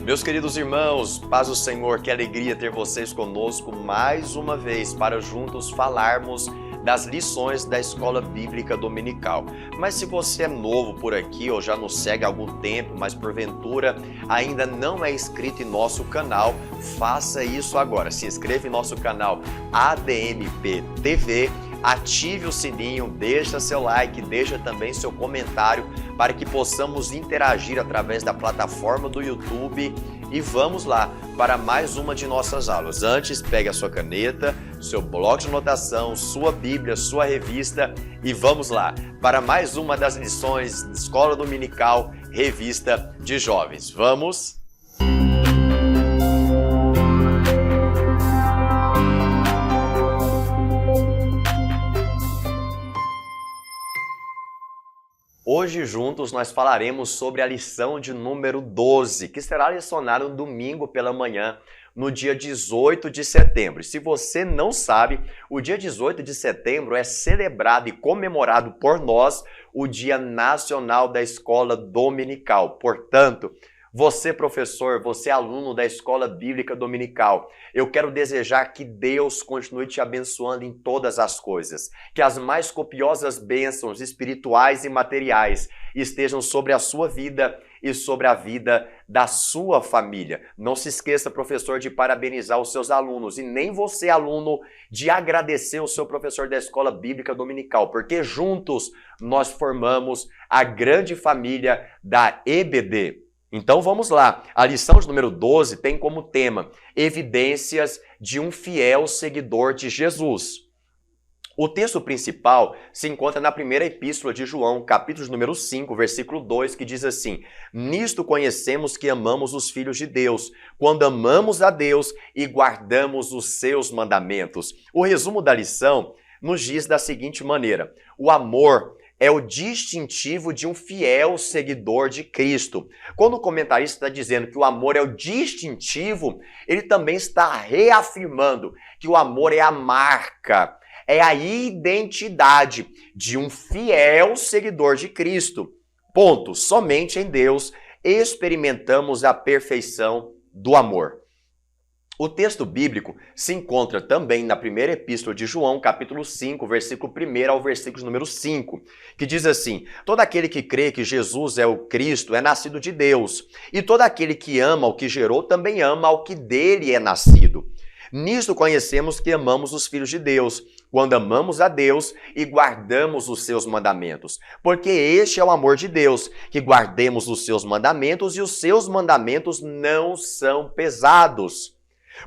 Meus queridos irmãos, paz do Senhor, que alegria ter vocês conosco mais uma vez para juntos falarmos das lições da Escola Bíblica Dominical. Mas se você é novo por aqui ou já nos segue há algum tempo, mas porventura ainda não é inscrito em nosso canal, faça isso agora. Se inscreva em nosso canal ADMP TV, ative o sininho, deixa seu like, deixa também seu comentário para que possamos interagir através da plataforma do YouTube e vamos lá para mais uma de nossas aulas. Antes, pegue a sua caneta, seu bloco de anotação, sua Bíblia, sua revista e vamos lá para mais uma das lições da Escola Dominical, Revista de Jovens. Vamos! Hoje juntos nós falaremos sobre a lição de número 12, que será lecionada no domingo pela manhã, no dia 18 de setembro. E se você não sabe, o dia 18 de setembro é celebrado e comemorado por nós o Dia Nacional da Escola Dominical. Portanto, você professor, você aluno da Escola Bíblica Dominical, eu quero desejar que Deus continue te abençoando em todas as coisas, que as mais copiosas bênçãos espirituais e materiais estejam sobre a sua vida e sobre a vida da sua família. Não se esqueça, professor, de parabenizar os seus alunos e nem você, aluno, de agradecer o seu professor da Escola Bíblica Dominical, porque juntos nós formamos a grande família da EBD. Então vamos lá, a lição de número 12 tem como tema Evidências de um fiel seguidor de Jesus. O texto principal se encontra na primeira epístola de João, capítulo de número 5, versículo 2, que diz assim: Nisto conhecemos que amamos os filhos de Deus, quando amamos a Deus e guardamos os seus mandamentos. O resumo da lição nos diz da seguinte maneira: o amor é o distintivo de um fiel seguidor de Cristo. Quando o comentarista está dizendo que o amor é o distintivo, ele também está reafirmando que o amor é a marca, é a identidade de um fiel seguidor de Cristo. Ponto. Somente em Deus experimentamos a perfeição do amor. O texto bíblico se encontra também na primeira epístola de João, capítulo 5, versículo 1 ao versículo número 5, que diz assim: Todo aquele que crê que Jesus é o Cristo é nascido de Deus, e todo aquele que ama o que gerou também ama ao que dele é nascido. Nisto conhecemos que amamos os filhos de Deus, quando amamos a Deus e guardamos os seus mandamentos. Porque este é o amor de Deus, que guardemos os seus mandamentos, e os seus mandamentos não são pesados.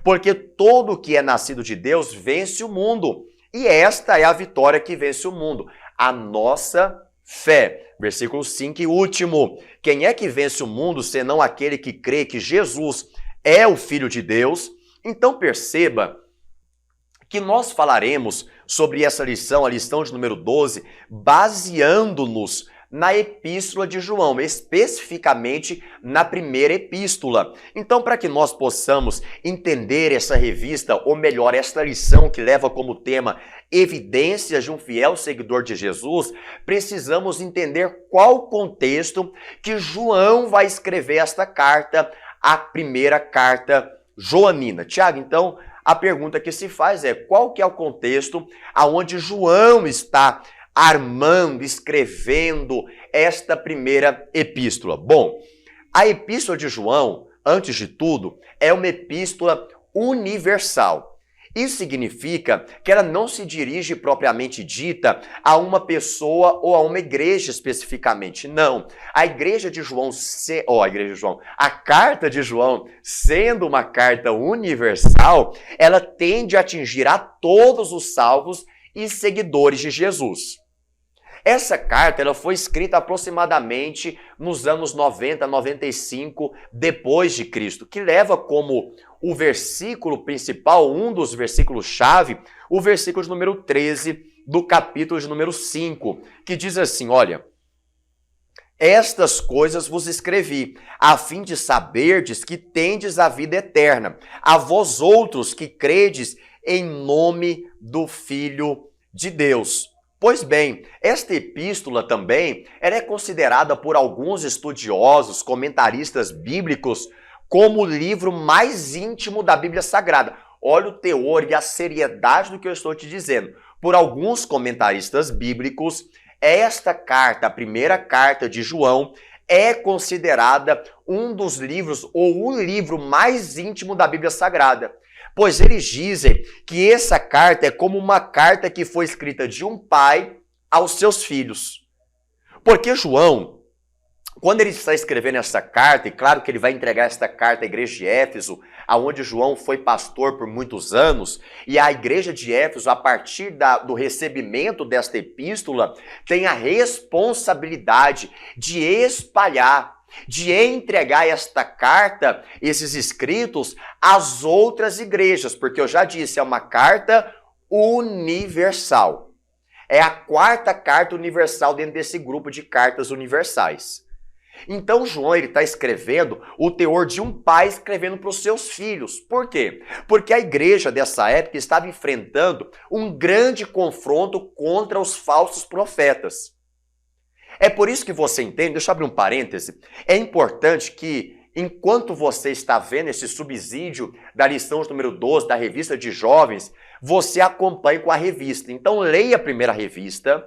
Porque todo o que é nascido de Deus vence o mundo. E esta é a vitória que vence o mundo, a nossa fé. Versículo 5 e último. Quem é que vence o mundo, senão aquele que crê que Jesus é o Filho de Deus? Então perceba que nós falaremos sobre essa lição, a lição de número 12, baseando-nos na epístola de João, especificamente na primeira epístola. Então, para que nós possamos entender essa revista, ou melhor, esta lição que leva como tema Evidências de um fiel seguidor de Jesus, precisamos entender qual o contexto que João vai escrever esta carta, a primeira carta joanina. Tiago, então, a pergunta que se faz é: qual que é o contexto aonde João está armando, escrevendo esta primeira epístola? Bom, a epístola de João, antes de tudo, é uma epístola universal. Isso significa que ela não se dirige propriamente dita a uma pessoa ou a uma igreja especificamente. Não. A carta de João, sendo uma carta universal, ela tende a atingir a todos os salvos e seguidores de Jesus. Essa carta ela foi escrita aproximadamente nos anos 90, 95 depois de Cristo, que leva como o versículo principal, um dos versículos-chave, o versículo de número 13 do capítulo de número 5, que diz assim: olha, estas coisas vos escrevi, a fim de saberdes que tendes a vida eterna, a vós outros que credes em nome do Filho de Deus. Pois bem, esta epístola também ela é considerada por alguns estudiosos, comentaristas bíblicos, como o livro mais íntimo da Bíblia Sagrada. Olha o teor e a seriedade do que eu estou te dizendo. Por alguns comentaristas bíblicos, esta carta, a primeira carta de João, é considerada um dos livros ou o livro mais íntimo da Bíblia Sagrada. Pois eles dizem que essa carta é como uma carta que foi escrita de um pai aos seus filhos. Porque João, quando ele está escrevendo essa carta, e claro que ele vai entregar esta carta à igreja de Éfeso, aonde João foi pastor por muitos anos, e a igreja de Éfeso, a partir do recebimento desta epístola, tem a responsabilidade de espalhar, de entregar esta carta, esses escritos, às outras igrejas, porque eu já disse, é uma carta universal. É a quarta carta universal dentro desse grupo de cartas universais. Então João está escrevendo o teor de um pai escrevendo para os seus filhos. Por quê? Porque a igreja dessa época estava enfrentando um grande confronto contra os falsos profetas. É por isso que você entende, deixa eu abrir um parêntese, é importante que enquanto você está vendo esse subsídio da lição número 12 da revista de jovens, você acompanhe com a revista. Então leia a primeira revista,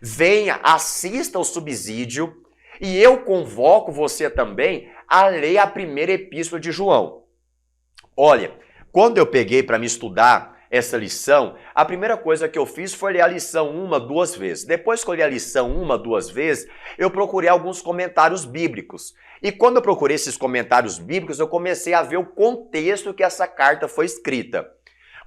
venha, assista ao subsídio, e eu convoco você também a ler a primeira epístola de João. Olha, quando eu peguei para me estudar essa lição, a primeira coisa que eu fiz foi ler a lição 1, 2 vezes. Depois que eu li a lição 1, 2 vezes, eu procurei alguns comentários bíblicos. E quando eu procurei esses comentários bíblicos, eu comecei a ver o contexto que essa carta foi escrita.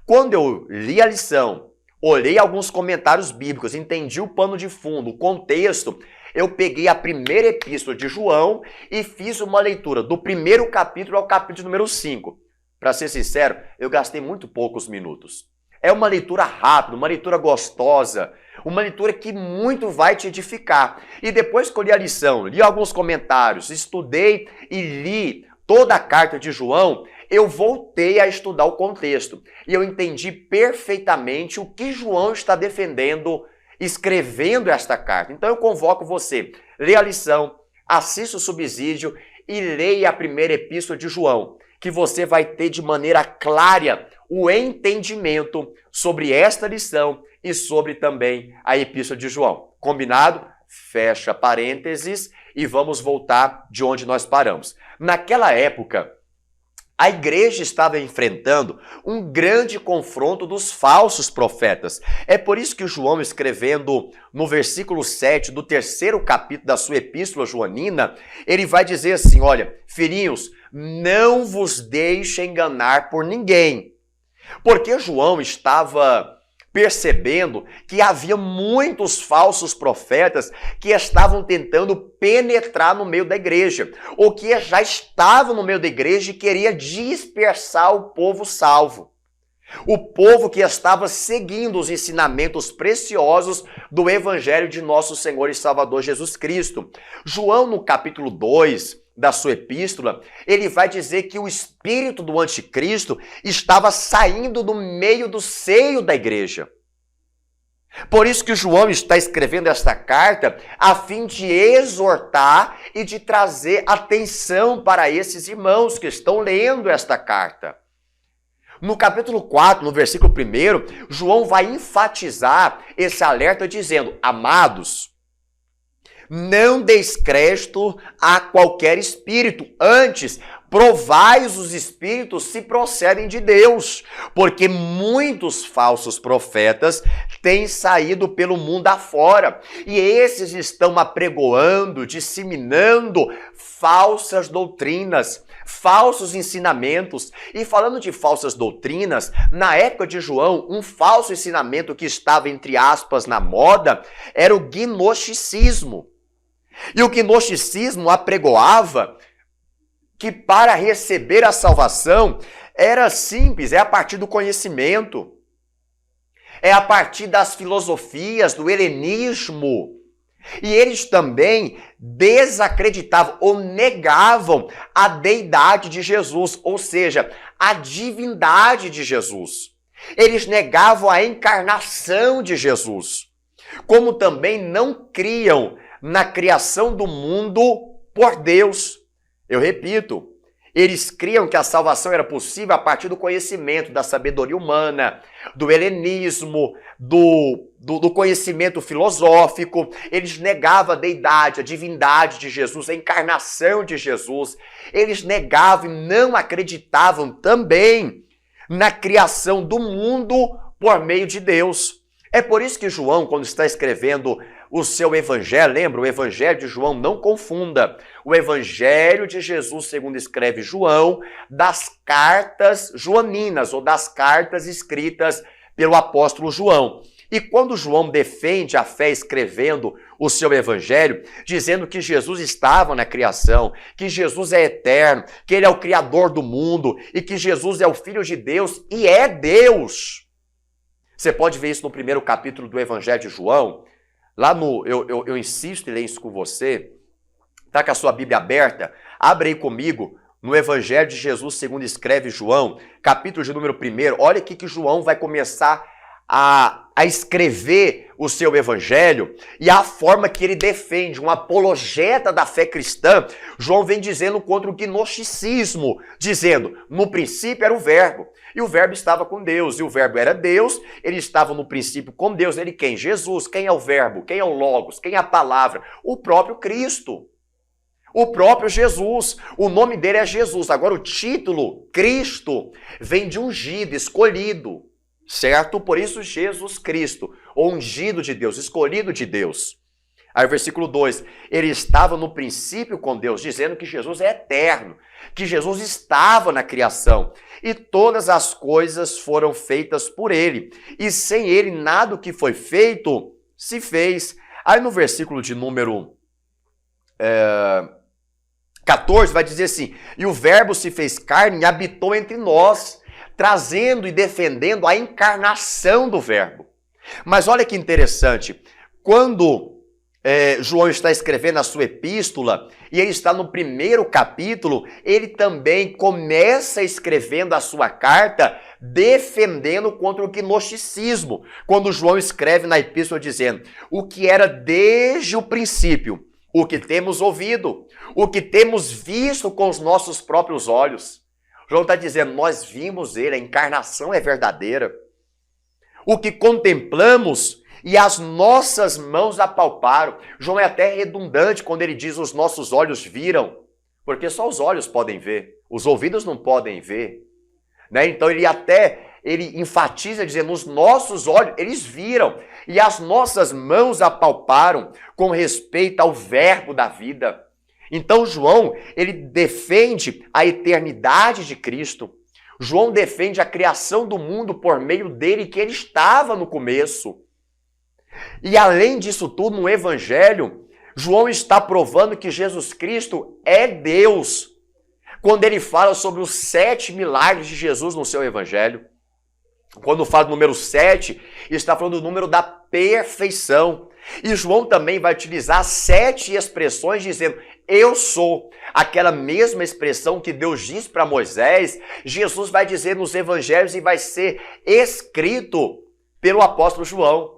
Quando eu li a lição, olhei alguns comentários bíblicos, entendi o pano de fundo, o contexto, eu peguei a primeira epístola de João e fiz uma leitura do primeiro capítulo ao capítulo número 5. Para ser sincero, eu gastei muito poucos minutos. É uma leitura rápida, uma leitura gostosa, uma leitura que muito vai te edificar. E depois que eu li a lição, li alguns comentários, estudei e li toda a carta de João, eu voltei a estudar o contexto. E eu entendi perfeitamente o que João está defendendo escrevendo esta carta. Então eu convoco você, leia a lição, assista o subsídio e leia a primeira epístola de João, que você vai ter de maneira clara o entendimento sobre esta lição e sobre também a epístola de João. Combinado? Fecha parênteses e vamos voltar de onde nós paramos. Naquela época, a igreja estava enfrentando um grande confronto dos falsos profetas. É por isso que João, escrevendo no versículo 7 do 3º capítulo da sua epístola joanina, ele vai dizer assim, olha, filhinhos, não vos deixe enganar por ninguém. Porque João estava percebendo que havia muitos falsos profetas que estavam tentando penetrar no meio da igreja, ou que já estavam no meio da igreja e queria dispersar o povo salvo. O povo que estava seguindo os ensinamentos preciosos do Evangelho de nosso Senhor e Salvador Jesus Cristo. João, no capítulo 2 da sua epístola, ele vai dizer que o espírito do anticristo estava saindo do meio do seio da igreja. Por isso que João está escrevendo esta carta a fim de exortar e de trazer atenção para esses irmãos que estão lendo esta carta. No capítulo 4, no versículo 1, João vai enfatizar esse alerta dizendo, amados, não deis crédito a qualquer espírito, antes provais os espíritos se procedem de Deus, porque muitos falsos profetas têm saído pelo mundo afora, e esses estão apregoando, disseminando falsas doutrinas, falsos ensinamentos. E falando de falsas doutrinas, na época de João, um falso ensinamento que estava, entre aspas, na moda, era o gnosticismo. E o gnosticismo apregoava que para receber a salvação era simples, é a partir do conhecimento, é a partir das filosofias, do helenismo. E eles também desacreditavam ou negavam a deidade de Jesus, ou seja, a divindade de Jesus. Eles negavam a encarnação de Jesus, como também não criam na criação do mundo por Deus. Eu repito, Eles criam que a salvação era possível a partir do conhecimento, da sabedoria humana, do helenismo, do conhecimento filosófico. Eles negavam a deidade, a divindade de Jesus, a encarnação de Jesus. Eles negavam e não acreditavam também na criação do mundo por meio de Deus. É por isso que João, quando está escrevendo o seu evangelho, lembra, o evangelho de João, não confunda, o evangelho de Jesus, segundo escreve João, das cartas joaninas, ou das cartas escritas pelo apóstolo João. E quando João defende a fé escrevendo o seu evangelho, dizendo que Jesus estava na criação, que Jesus é eterno, que ele é o criador do mundo e que Jesus é o Filho de Deus e é Deus. Você pode ver isso no primeiro capítulo do evangelho de João. Lá eu insisto em ler isso com você. Tá com a sua Bíblia aberta? Abre aí comigo no Evangelho de Jesus, segundo escreve João, capítulo de número 1. Olha aqui que João vai começar a escrever o seu evangelho e a forma que ele defende, um apologeta da fé cristã. João vem dizendo contra o gnosticismo, dizendo, no princípio era o verbo, e o verbo estava com Deus, e o verbo era Deus, ele estava no princípio com Deus. Ele quem? Jesus. Quem é o verbo? Quem é o Logos? Quem é a palavra? O próprio Cristo. O próprio Jesus. O nome dele é Jesus. Agora o título, Cristo, vem de ungido, escolhido. Certo? Por isso Jesus Cristo, ungido de Deus, escolhido de Deus. Aí o versículo 2, ele estava no princípio com Deus, dizendo que Jesus é eterno, que Jesus estava na criação, e todas as coisas foram feitas por ele, e sem ele nada do que foi feito se fez. Aí no versículo de número 14 vai dizer assim, e o verbo se fez carne e habitou entre nós, trazendo e defendendo a encarnação do verbo. Mas olha que interessante, quando João está escrevendo a sua epístola, e ele está no primeiro capítulo, ele também começa escrevendo a sua carta defendendo contra o gnosticismo. Quando João escreve na epístola dizendo, o que era desde o princípio, o que temos ouvido, o que temos visto com os nossos próprios olhos. João está dizendo, nós vimos ele, a encarnação é verdadeira. O que contemplamos e as nossas mãos apalparam. João é até redundante quando ele diz os nossos olhos viram, porque só os olhos podem ver, os ouvidos não podem ver. Né? Então ele enfatiza dizendo, os nossos olhos, eles viram, e as nossas mãos apalparam com respeito ao verbo da vida. Então João, ele defende a eternidade de Cristo. João defende a criação do mundo por meio dele, que ele estava no começo. E além disso tudo, no Evangelho, João está provando que Jesus Cristo é Deus. Quando ele fala sobre os 7 milagres de Jesus no seu Evangelho. Quando fala do número 7, está falando do número da perfeição. E João também vai utilizar 7 expressões dizendo, eu sou. Aquela mesma expressão que Deus diz para Moisés, Jesus vai dizer nos evangelhos e vai ser escrito pelo apóstolo João.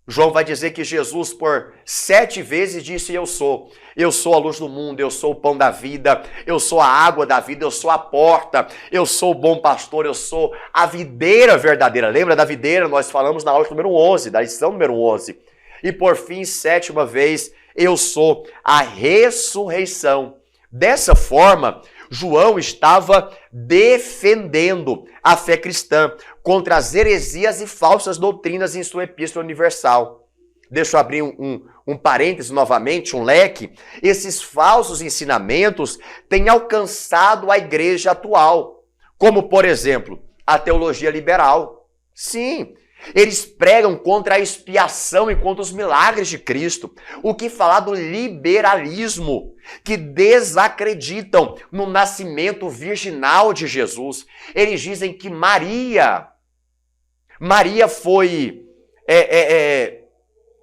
João vai dizer que Jesus por 7 vezes disse eu sou. Eu sou a luz do mundo, eu sou o pão da vida, eu sou a água da vida, eu sou a porta, eu sou o bom pastor, eu sou a videira verdadeira. Lembra da videira? Nós falamos na aula número 11, da lição número 11. E por fim, 7ª vez, eu sou a ressurreição. Dessa forma, João estava defendendo a fé cristã contra as heresias e falsas doutrinas em sua epístola universal. Deixa eu abrir um parêntese novamente, um leque. Esses falsos ensinamentos têm alcançado a igreja atual, como, por exemplo, a teologia liberal. Sim, eles pregam contra a expiação e contra os milagres de Cristo. O que falar do liberalismo, que desacreditam no nascimento virginal de Jesus. Eles dizem que Maria foi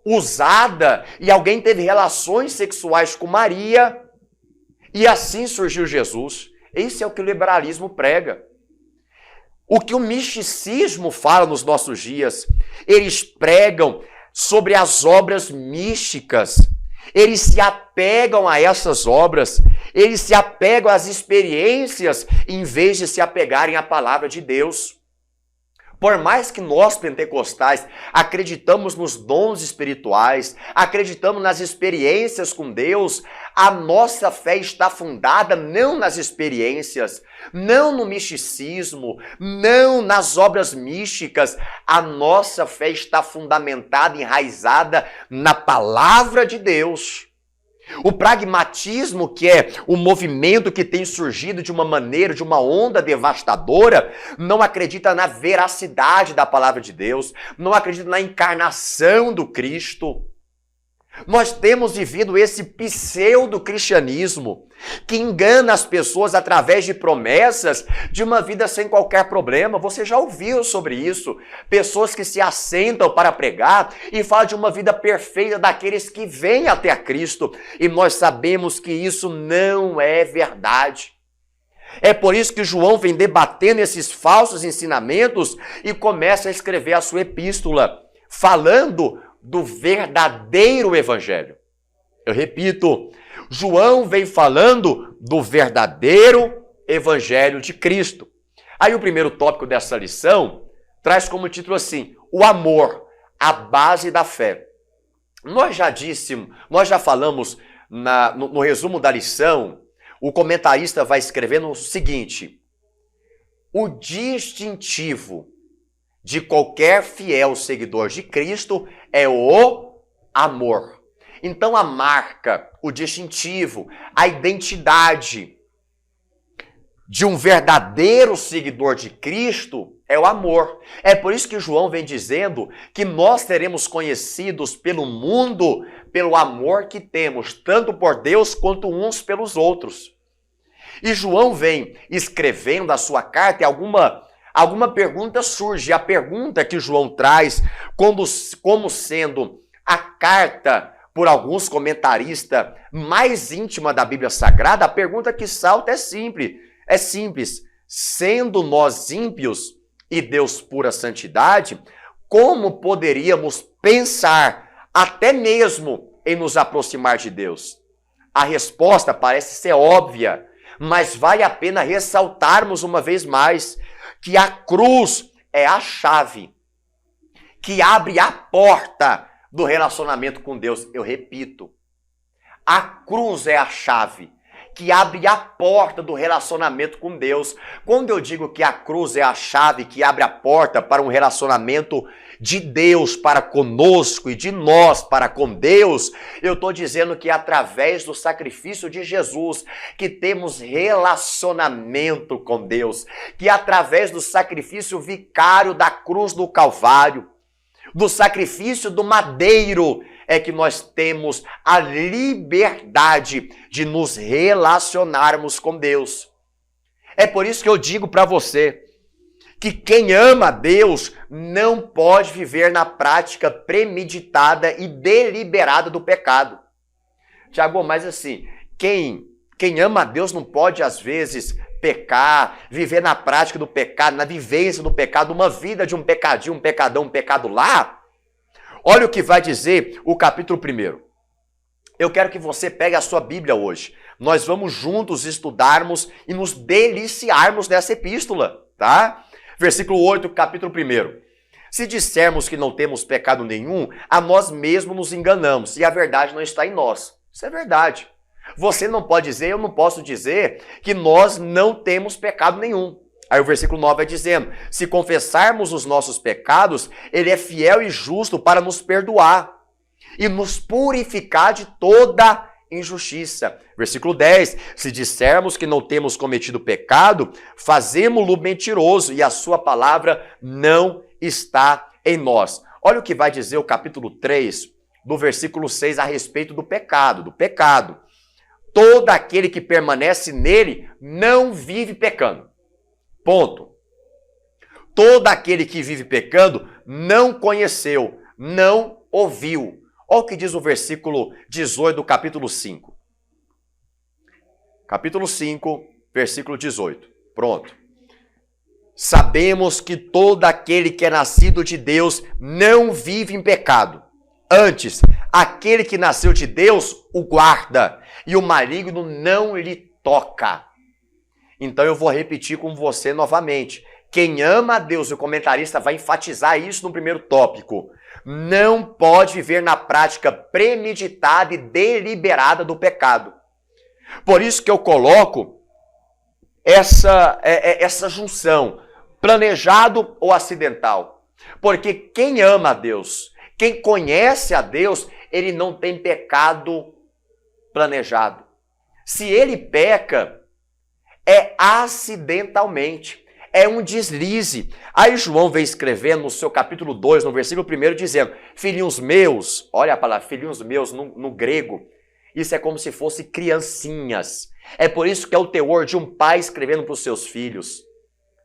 usada e alguém teve relações sexuais com Maria e assim surgiu Jesus. Esse é o que o liberalismo prega. O que o misticismo fala nos nossos dias, eles pregam sobre as obras místicas. Eles se apegam a essas obras, eles se apegam às experiências, em vez de se apegarem à palavra de Deus. Por mais que nós, pentecostais, acreditamos nos dons espirituais, acreditamos nas experiências com Deus, a nossa fé está fundada não nas experiências, não no misticismo, não nas obras místicas. A nossa fé está fundamentada, enraizada na palavra de Deus. O pragmatismo, que é o movimento que tem surgido de uma maneira, de uma onda devastadora, não acredita na veracidade da palavra de Deus, não acredita na encarnação do Cristo. Nós temos vivido esse pseudo-cristianismo que engana as pessoas através de promessas de uma vida sem qualquer problema. Você já ouviu sobre isso? Pessoas que se assentam para pregar e falam de uma vida perfeita daqueles que vêm até a Cristo. E nós sabemos que isso não é verdade. É por isso que João vem debatendo esses falsos ensinamentos e começa a escrever a sua epístola, falando do verdadeiro evangelho. Eu repito, João vem falando do verdadeiro evangelho de Cristo. Aí o primeiro tópico dessa lição traz como título assim: o amor, a base da fé. Nós já falamos no resumo da lição, o comentarista vai escrevendo o seguinte: o distintivo de qualquer fiel seguidor de Cristo é o amor. Então a marca, o distintivo, a identidade de um verdadeiro seguidor de Cristo é o amor. É por isso que João vem dizendo que nós seremos conhecidos pelo mundo pelo amor que temos, tanto por Deus quanto uns pelos outros. E João vem escrevendo a sua carta e alguma pergunta surge. A pergunta que João traz como sendo a carta, por alguns comentaristas, mais íntima da Bíblia Sagrada, a pergunta que salta é simples. Sendo nós ímpios e Deus pura santidade, como poderíamos pensar até mesmo em nos aproximar de Deus? A resposta parece ser óbvia, mas vale a pena ressaltarmos uma vez mais que a cruz é a chave que abre a porta do relacionamento com Deus. Eu repito, a cruz é a chave que abre a porta do relacionamento com Deus. Quando eu digo que a cruz é a chave que abre a porta para um relacionamento de Deus para conosco e de nós para com Deus, eu estou dizendo que é através do sacrifício de Jesus que temos relacionamento com Deus, que é através do sacrifício vicário da cruz do Calvário, do sacrifício do madeiro, é que nós temos a liberdade de nos relacionarmos com Deus. É por isso que eu digo para você que quem ama a Deus não pode viver na prática premeditada e deliberada do pecado. Tiago, mas assim, quem ama a Deus não pode, às vezes, pecar, viver na prática do pecado, na vivência do pecado, uma vida de um pecadinho, um pecadão, um pecado lá? Olha o que vai dizer o capítulo 1. Eu quero que você pegue a sua Bíblia hoje. Nós vamos juntos estudarmos e nos deliciarmos nessa epístola, tá? Versículo 8, capítulo 1. Se dissermos que não temos pecado nenhum, a nós mesmos nos enganamos e a verdade não está em nós. Isso é verdade. Você não pode dizer, eu não posso dizer que nós não temos pecado nenhum. Aí o versículo 9 vai dizendo: se confessarmos os nossos pecados, Ele é fiel e justo para nos perdoar e nos purificar de toda injustiça. Versículo 10, se dissermos que não temos cometido pecado, fazemo-lo mentiroso e a sua palavra não está em nós. Olha o que vai dizer o capítulo 3, do versículo 6, a respeito do pecado. Todo aquele que permanece nele não vive pecando. Ponto. Todo aquele que vive pecando não conheceu, não ouviu. Olha o que diz o versículo 18 do capítulo 5. Capítulo 5, versículo 18. Pronto. Sabemos que todo aquele que é nascido de Deus não vive em pecado. Antes, Aquele que nasceu de Deus o guarda, e o maligno não lhe toca. Então eu vou repetir com você novamente. Quem ama a Deus, e o comentarista vai enfatizar isso no primeiro tópico, não pode viver na prática premeditada e deliberada do pecado. Por isso que eu coloco essa junção, planejado ou acidental. Porque quem ama a Deus, quem conhece a Deus, ele não tem pecado planejado. Se ele peca, é acidentalmente, é um deslize. Aí João vem escrevendo no seu capítulo 2, no versículo 1, dizendo, filhinhos meus, olha a palavra, filhinhos meus no grego, isso é como se fosse criancinhas. É por isso que é o teor de um pai escrevendo para os seus filhos.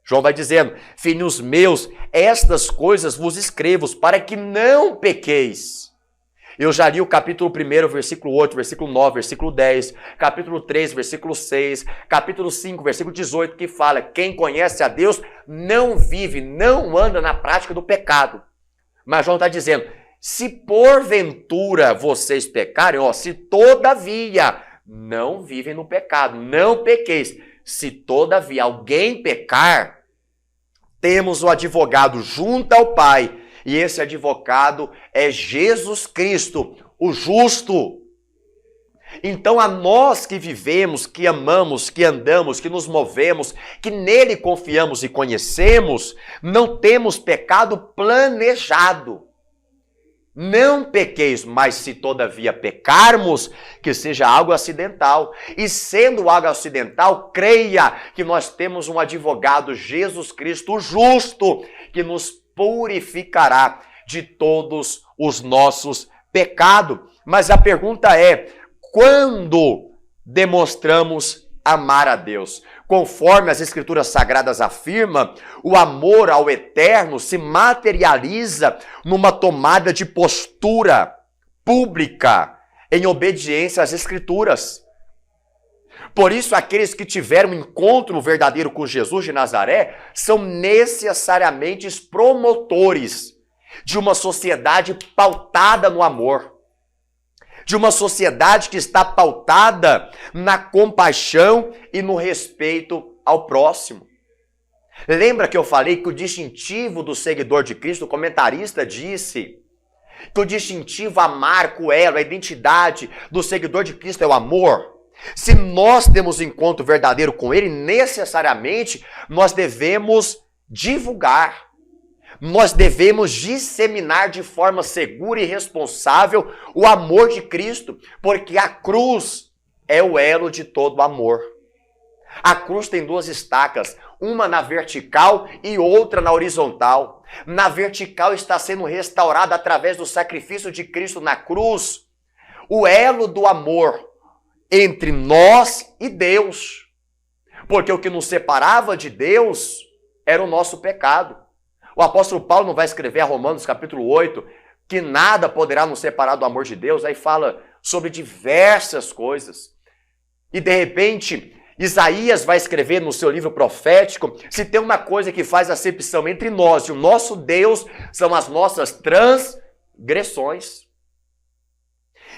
João vai dizendo, filhinhos meus, estas coisas vos escrevo para que não pequeis. Eu já li o capítulo 1, versículo 8, versículo 9, versículo 10, capítulo 3, versículo 6, capítulo 5, versículo 18, que fala, quem conhece a Deus não vive, não anda na prática do pecado. Mas João está dizendo, se porventura vocês pecarem, se todavia não vivem no pecado, não pequeis. Se todavia alguém pecar, temos o advogado junto ao Pai, e esse advogado é Jesus Cristo, o justo. Então a nós que vivemos, que amamos, que andamos, que nos movemos, que nele confiamos e conhecemos, não temos pecado planejado. Não pequeis, mas se todavia pecarmos, que seja algo acidental. E sendo algo acidental, creia que nós temos um advogado, Jesus Cristo, o justo, que nos purificará de todos os nossos pecados. Mas a pergunta é, quando demonstramos amar a Deus? Conforme as Escrituras Sagradas afirmam, o amor ao Eterno se materializa numa tomada de postura pública em obediência às Escrituras. Por isso, aqueles que tiveram um encontro verdadeiro com Jesus de Nazaré são necessariamente promotores de uma sociedade pautada no amor. De uma sociedade que está pautada na compaixão e no respeito ao próximo. Lembra que eu falei que o distintivo do seguidor de Cristo, o comentarista disse, que o distintivo, a marca, o elo, a identidade do seguidor de Cristo é o amor? Se nós temos encontro verdadeiro com Ele, necessariamente nós devemos divulgar. Nós devemos disseminar de forma segura e responsável o amor de Cristo, porque a cruz é o elo de todo amor. A cruz tem duas estacas, uma na vertical e outra na horizontal. Na vertical está sendo restaurada através do sacrifício de Cristo na cruz, o elo do amor entre nós e Deus. Porque o que nos separava de Deus era o nosso pecado. O apóstolo Paulo não vai escrever a Romanos capítulo 8 que nada poderá nos separar do amor de Deus. Aí fala sobre diversas coisas. E de repente, Isaías vai escrever no seu livro profético, se tem uma coisa que faz acepção entre nós e o nosso Deus, são as nossas transgressões.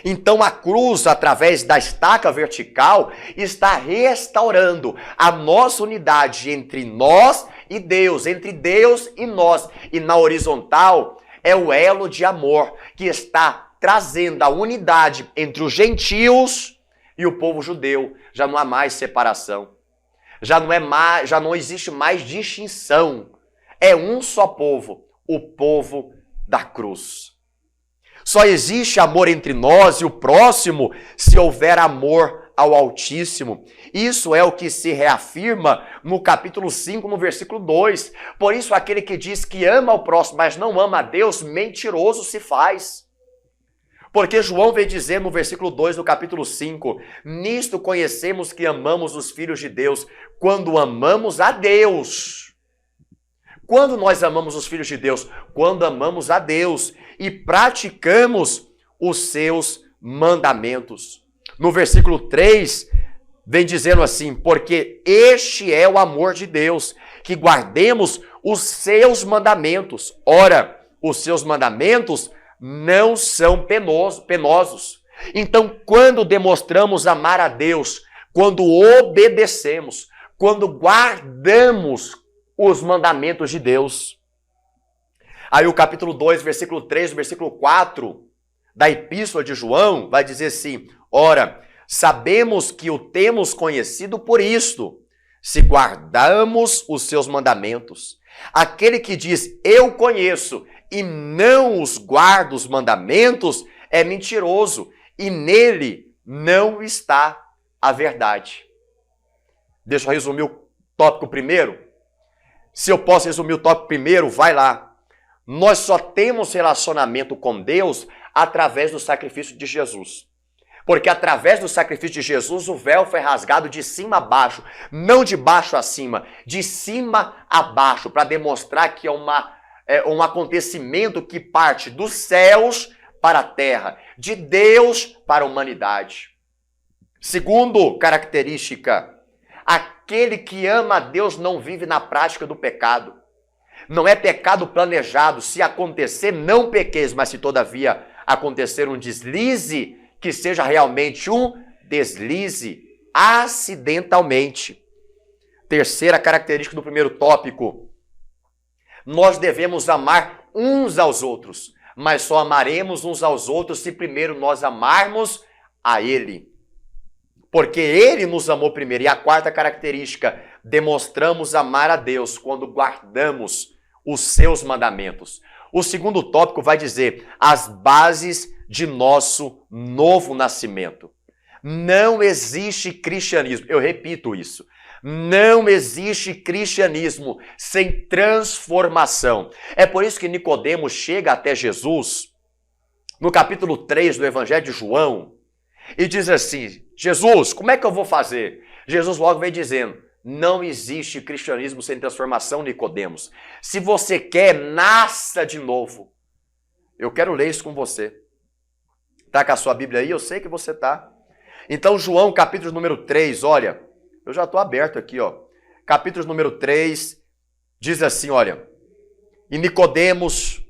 Então a cruz, através da estaca vertical, está restaurando a nossa unidade entre nós e Deus, entre Deus e nós. E na horizontal é o elo de amor que está trazendo a unidade entre os gentios e o povo judeu. Já não há mais separação. Já não existe mais distinção. É um só povo, o povo da cruz. Só existe amor entre nós e o próximo se houver amor ao Altíssimo. Isso é o que se reafirma no capítulo 5, no versículo 2. Por isso, aquele que diz que ama o próximo, mas não ama a Deus, mentiroso se faz. Porque João vem dizer no versículo 2 do capítulo 5, nisto conhecemos que amamos os filhos de Deus, quando amamos a Deus. Quando nós amamos os filhos de Deus? Quando amamos a Deus e praticamos os seus mandamentos. No versículo 3, vem dizendo assim, porque este é o amor de Deus, que guardemos os seus mandamentos. Ora, os seus mandamentos não são penosos. Então, quando demonstramos amar a Deus, quando obedecemos, quando guardamos os mandamentos de Deus. Aí o capítulo 2, versículo 3, versículo 4 da Epístola de João vai dizer assim: ora, sabemos que o temos conhecido por isto, se guardamos os seus mandamentos. Aquele que diz, eu conheço, e não os guarda os mandamentos, é mentiroso, e nele não está a verdade. Deixa eu resumir o tópico primeiro. Se eu posso resumir o tópico primeiro, vai lá. Nós só temos relacionamento com Deus através do sacrifício de Jesus. Porque através do sacrifício de Jesus, o véu foi rasgado de cima a baixo, não de baixo a cima, de cima a baixo, para demonstrar que é um acontecimento que parte dos céus para a terra, de Deus para a humanidade. Segundo característica, aquele que ama a Deus não vive na prática do pecado. Não é pecado planejado. Se acontecer, não pequeis, mas se todavia acontecer um deslize, que seja realmente um deslize acidentalmente. Terceira característica do primeiro tópico. Nós devemos amar uns aos outros, mas só amaremos uns aos outros se primeiro nós amarmos a Ele. Porque Ele nos amou primeiro. E a quarta característica, demonstramos amar a Deus quando guardamos os seus mandamentos. O segundo tópico vai dizer as bases de nosso novo nascimento. Não existe cristianismo, eu repito isso, não existe cristianismo sem transformação. É por isso que Nicodemos chega até Jesus, no capítulo 3 do Evangelho de João, e diz assim, Jesus, como é que eu vou fazer? Jesus logo vem dizendo, não existe cristianismo sem transformação, Nicodemos. Se você quer, nasça de novo. Eu quero ler isso com você. Tá com a sua Bíblia aí? Eu sei que você tá. Então, João, capítulo número 3, olha, eu já estou aberto aqui, ó. Capítulo número 3, diz assim, olha, e Nicodemos,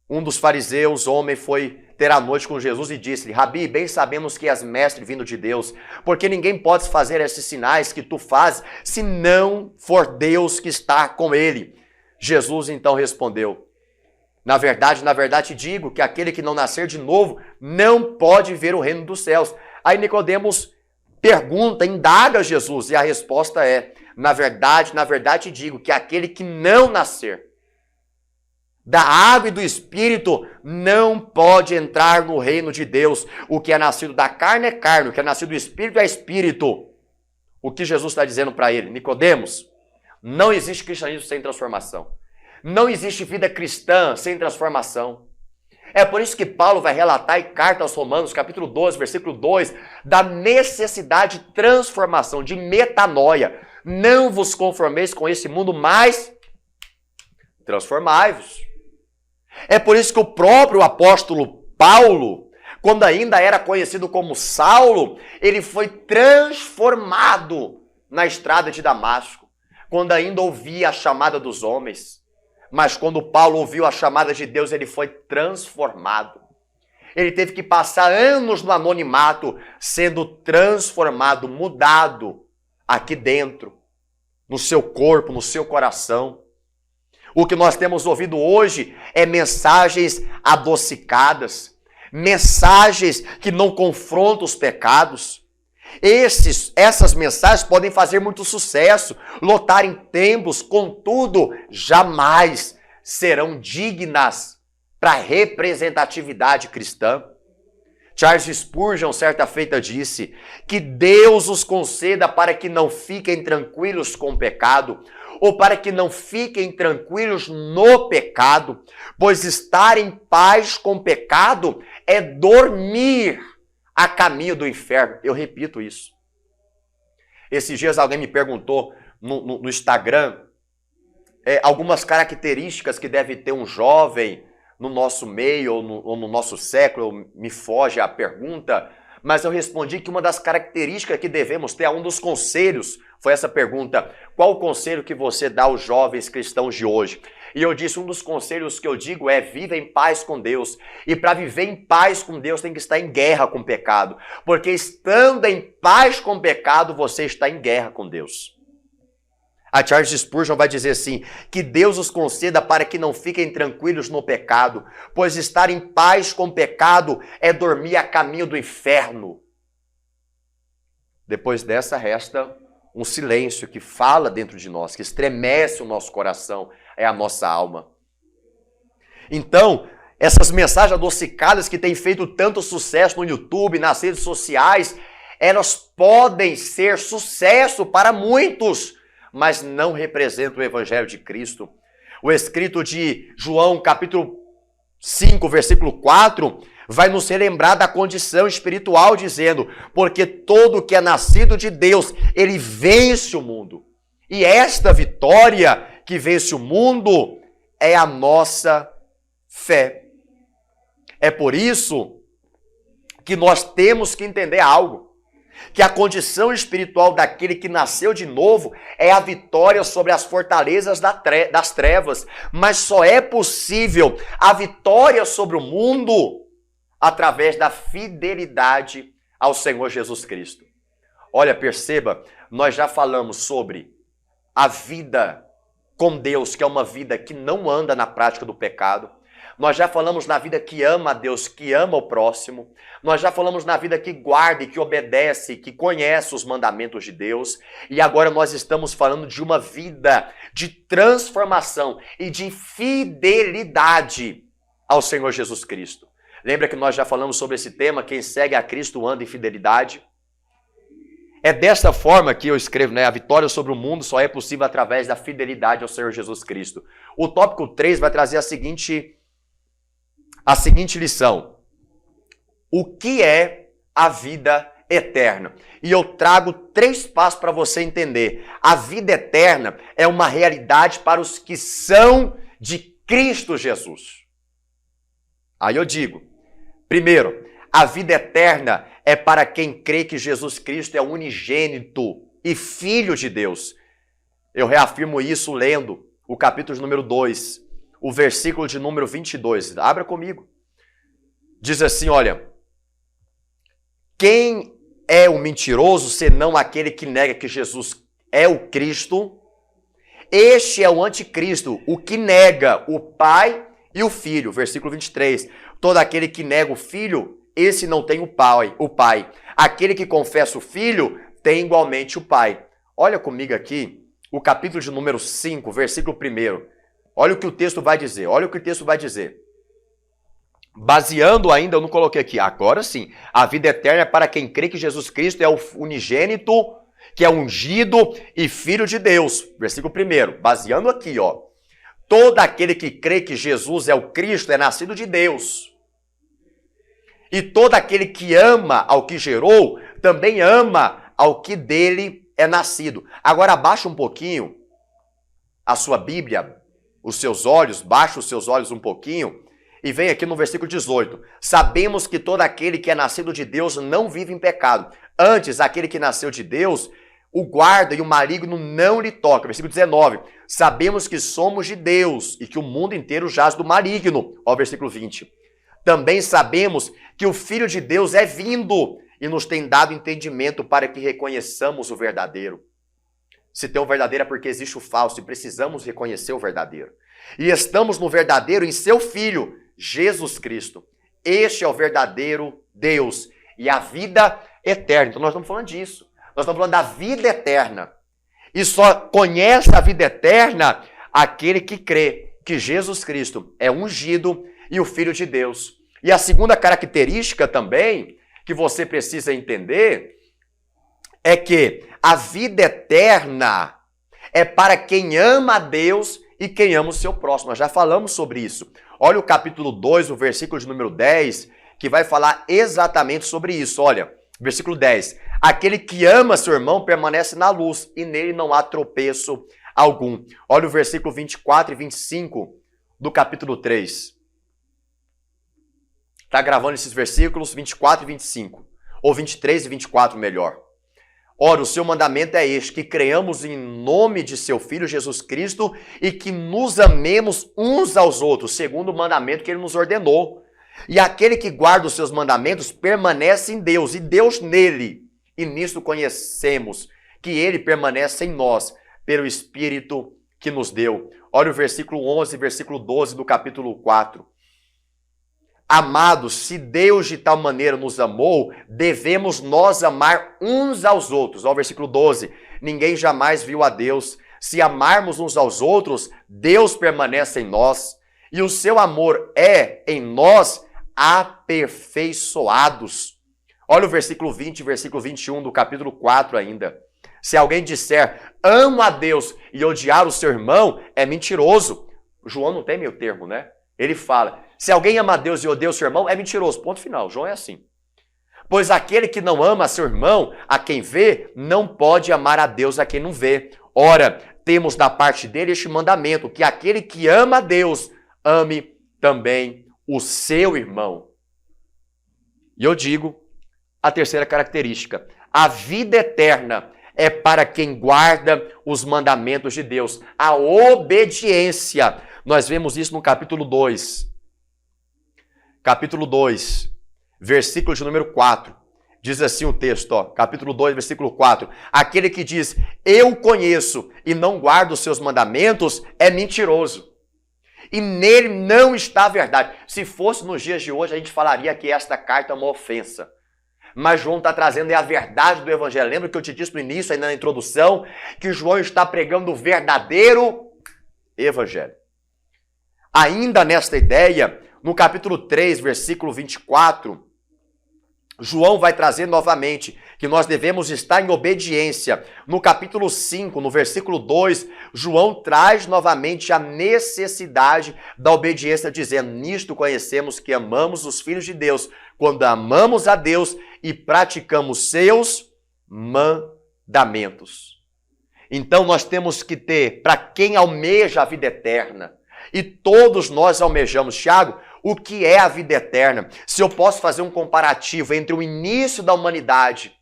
um dos fariseus, homem, foi ter a noite com Jesus e disse-lhe, Rabi, bem sabemos que és mestre vindo de Deus, porque ninguém pode fazer esses sinais que tu fazes, se não for Deus que está com ele. Jesus então respondeu, na verdade te digo que aquele que não nascer de novo não pode ver o reino dos céus. Aí Nicodemos pergunta, indaga Jesus, e a resposta é, na verdade te digo que aquele que não nascer da água e do Espírito não pode entrar no reino de Deus. O que é nascido da carne é carne, o que é nascido do Espírito é Espírito. O que Jesus está dizendo para ele? Nicodemos, não existe cristianismo sem transformação. Não existe vida cristã sem transformação. É por isso que Paulo vai relatar em carta aos Romanos, capítulo 12, versículo 2, da necessidade de transformação, de metanoia. Não vos conformeis com esse mundo, mas transformai-vos. É por isso que o próprio apóstolo Paulo, quando ainda era conhecido como Saulo, ele foi transformado na estrada de Damasco, quando ainda ouvia a chamada dos homens. Mas quando Paulo ouviu a chamada de Deus, ele foi transformado. Ele teve que passar anos no anonimato, sendo transformado, mudado aqui dentro, no seu corpo, no seu coração. O que nós temos ouvido hoje é mensagens adocicadas, mensagens que não confrontam os pecados. Essas mensagens podem fazer muito sucesso, lotarem templos, contudo, jamais serão dignas para a representatividade cristã. Charles Spurgeon, certa feita, disse que Deus os conceda para que não fiquem tranquilos com o pecado, ou para que não fiquem tranquilos no pecado, pois estar em paz com o pecado é dormir a caminho do inferno. Eu repito isso. Esses dias alguém me perguntou no Instagram algumas características que deve ter um jovem no nosso meio ou no nosso século. Me foge a pergunta, mas eu respondi que uma das características que devemos ter, um dos conselhos, foi essa pergunta: qual o conselho que você dá aos jovens cristãos de hoje? E eu disse, um dos conselhos que eu digo é viva em paz com Deus. E para viver em paz com Deus tem que estar em guerra com o pecado. Porque estando em paz com o pecado, você está em guerra com Deus. A Charles Spurgeon vai dizer assim, que Deus os conceda para que não fiquem tranquilos no pecado, pois estar em paz com o pecado é dormir a caminho do inferno. Depois dessa resta um silêncio que fala dentro de nós, que estremece o nosso coração, é a nossa alma. Então, essas mensagens adocicadas que têm feito tanto sucesso no YouTube, nas redes sociais, elas podem ser sucesso para muitos, mas não representam o Evangelho de Cristo. O escrito de João, capítulo 5, versículo 4, vai nos relembrar da condição espiritual, dizendo, porque todo que é nascido de Deus, ele vence o mundo. E esta vitória que vence o mundo é a nossa fé. É por isso que nós temos que entender algo. Que a condição espiritual daquele que nasceu de novo é a vitória sobre as fortalezas das trevas. Mas só é possível a vitória sobre o mundo através da fidelidade ao Senhor Jesus Cristo. Olha, perceba, nós já falamos sobre a vida com Deus, que é uma vida que não anda na prática do pecado. Nós já falamos na vida que ama a Deus, que ama o próximo. Nós já falamos na vida que guarda e que obedece, que conhece os mandamentos de Deus. E agora nós estamos falando de uma vida de transformação e de fidelidade ao Senhor Jesus Cristo. Lembra que nós já falamos sobre esse tema, quem segue a Cristo anda em fidelidade? É dessa forma que eu escrevo, né? A vitória sobre o mundo só é possível através da fidelidade ao Senhor Jesus Cristo. O tópico 3 vai trazer a seguinte lição. O que é a vida eterna? E eu trago 3 passos para você entender. A vida eterna é uma realidade para os que são de Cristo Jesus. Aí eu digo, primeiro, a vida eterna é para quem crê que Jesus Cristo é o unigênito e Filho de Deus. Eu reafirmo isso lendo o capítulo número 2, o versículo de número 22. Abra comigo. Diz assim, olha, quem é o mentiroso senão aquele que nega que Jesus é o Cristo? Este é o anticristo, o que nega o Pai e o Filho. Versículo 23. Todo aquele que nega o Filho, esse não tem o Pai. Aquele que confessa o Filho, tem igualmente o Pai. Olha comigo aqui, o capítulo de número 5, versículo 1. Olha o que o texto vai dizer, Baseando ainda, eu não coloquei aqui, agora sim, a vida eterna é para quem crê que Jesus Cristo é o unigênito, que é ungido e Filho de Deus. Versículo 1, baseando aqui, ó. Todo aquele que crê que Jesus é o Cristo é nascido de Deus. E todo aquele que ama ao que gerou, também ama ao que dele é nascido. Agora abaixa um pouquinho a sua Bíblia, os seus olhos, baixa os seus olhos um pouquinho e vem aqui no versículo 18. Sabemos que todo aquele que é nascido de Deus não vive em pecado. Antes, aquele que nasceu de Deus o guarda e o maligno não lhe toca. Versículo 19. Sabemos que somos de Deus e que o mundo inteiro jaz do maligno. Ó, versículo 20. Também sabemos que o Filho de Deus é vindo e nos tem dado entendimento para que reconheçamos o verdadeiro. Se tem o verdadeiro é porque existe o falso e precisamos reconhecer o verdadeiro. E estamos no verdadeiro em seu Filho, Jesus Cristo. Este é o verdadeiro Deus e a vida eterna. Então nós estamos falando disso. Nós estamos falando da vida eterna. E só conhece a vida eterna aquele que crê que Jesus Cristo é ungido e o Filho de Deus. E a segunda característica também que você precisa entender é que a vida eterna é para quem ama a Deus e quem ama o seu próximo. Nós já falamos sobre isso. Olha o capítulo 2, o versículo de número 10, que vai falar exatamente sobre isso. Olha, versículo 10. Aquele que ama seu irmão permanece na luz e nele não há tropeço algum. Olha o versículo 24 e 25 do capítulo 3. Está gravando esses versículos 24 e 25. Ou 23 e 24, melhor. Ora, o seu mandamento é este, que creamos em nome de seu Filho Jesus Cristo e que nos amemos uns aos outros, segundo o mandamento que ele nos ordenou. E aquele que guarda os seus mandamentos permanece em Deus e Deus nele. E nisto conhecemos que ele permanece em nós, pelo Espírito que nos deu. Olha o versículo 11, versículo 12 do capítulo 4. Amados, se Deus de tal maneira nos amou, devemos nós amar uns aos outros. Olha o versículo 12. Ninguém jamais viu a Deus. Se amarmos uns aos outros, Deus permanece em nós. E o seu amor é em nós aperfeiçoados. Olha o versículo 20 e versículo 21 do capítulo 4 ainda. Se alguém disser, amo a Deus e odiar o seu irmão, é mentiroso. João não tem meio termo, né? Ele fala, se alguém ama a Deus e odeia o seu irmão, é mentiroso. Ponto final. João é assim. Pois aquele que não ama seu irmão, a quem vê, não pode amar a Deus a quem não vê. Ora, temos da parte dele este mandamento, que aquele que ama a Deus, ame também o seu irmão. E eu digo a terceira característica. A vida eterna é para quem guarda os mandamentos de Deus. A obediência. Nós vemos isso no capítulo 2. Capítulo 2, versículo de número 4. Diz assim o texto, ó, capítulo 2, versículo 4. Aquele que diz, eu conheço e não guardo os seus mandamentos, é mentiroso. E nele não está a verdade. Se fosse nos dias de hoje, a gente falaria que esta carta é uma ofensa. Mas João está trazendo a verdade do Evangelho. Lembra que eu te disse no início, ainda na introdução, que João está pregando o verdadeiro Evangelho. Ainda nesta ideia, no capítulo 3, versículo 24, João vai trazer novamente que nós devemos estar em obediência. No capítulo 5, no versículo 2, João traz novamente a necessidade da obediência, dizendo, nisto conhecemos que amamos os filhos de Deus, quando amamos a Deus e praticamos seus mandamentos. Então nós temos que ter, para quem almeja a vida eterna, e todos nós almejamos, Tiago, o que é a vida eterna? Se eu posso fazer um comparativo entre o início da humanidade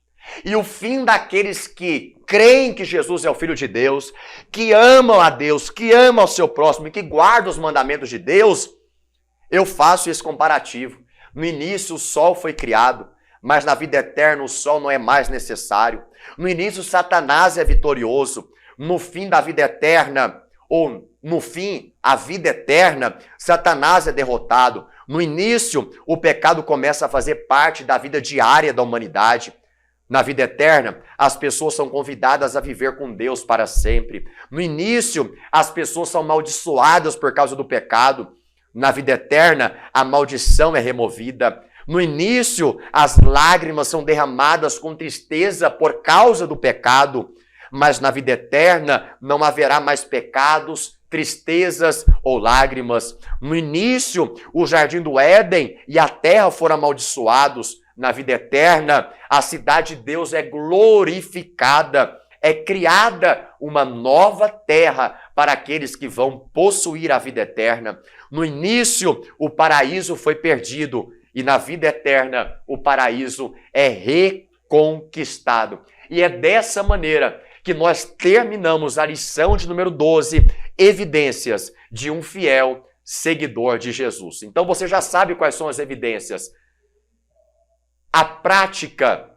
e o fim daqueles que creem que Jesus é o Filho de Deus, que amam a Deus, que amam ao seu próximo e que guardam os mandamentos de Deus, eu faço esse comparativo. No início o sol foi criado, mas na vida eterna o sol não é mais necessário. No início Satanás é vitorioso, no fim da vida eterna, ou no fim, a vida eterna, Satanás é derrotado. No início, o pecado começa a fazer parte da vida diária da humanidade. Na vida eterna, as pessoas são convidadas a viver com Deus para sempre. No início, as pessoas são amaldiçoadas por causa do pecado. Na vida eterna, a maldição é removida. No início, as lágrimas são derramadas com tristeza por causa do pecado. Mas na vida eterna não haverá mais pecados, tristezas ou lágrimas. No início, o jardim do Éden e a terra foram amaldiçoados. Na vida eterna, a cidade de Deus é glorificada. É criada uma nova terra para aqueles que vão possuir a vida eterna. No início, o paraíso foi perdido e na vida eterna, o paraíso é reconquistado. E é dessa maneira que nós terminamos a lição de número 12, evidências de um fiel seguidor de Jesus. Então você já sabe quais são as evidências. A prática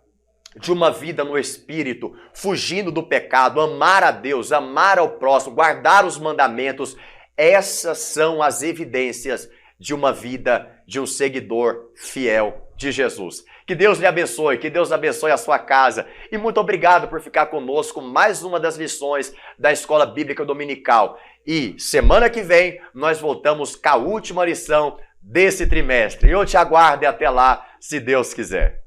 de uma vida no Espírito, fugindo do pecado, amar a Deus, amar ao próximo, guardar os mandamentos, essas são as evidências de uma vida de um seguidor fiel de Jesus. Que Deus lhe abençoe, que Deus abençoe a sua casa. E muito obrigado por ficar conosco mais uma das lições da Escola Bíblica Dominical. E semana que vem nós voltamos com a última lição desse trimestre. Eu te aguardo e até lá, se Deus quiser.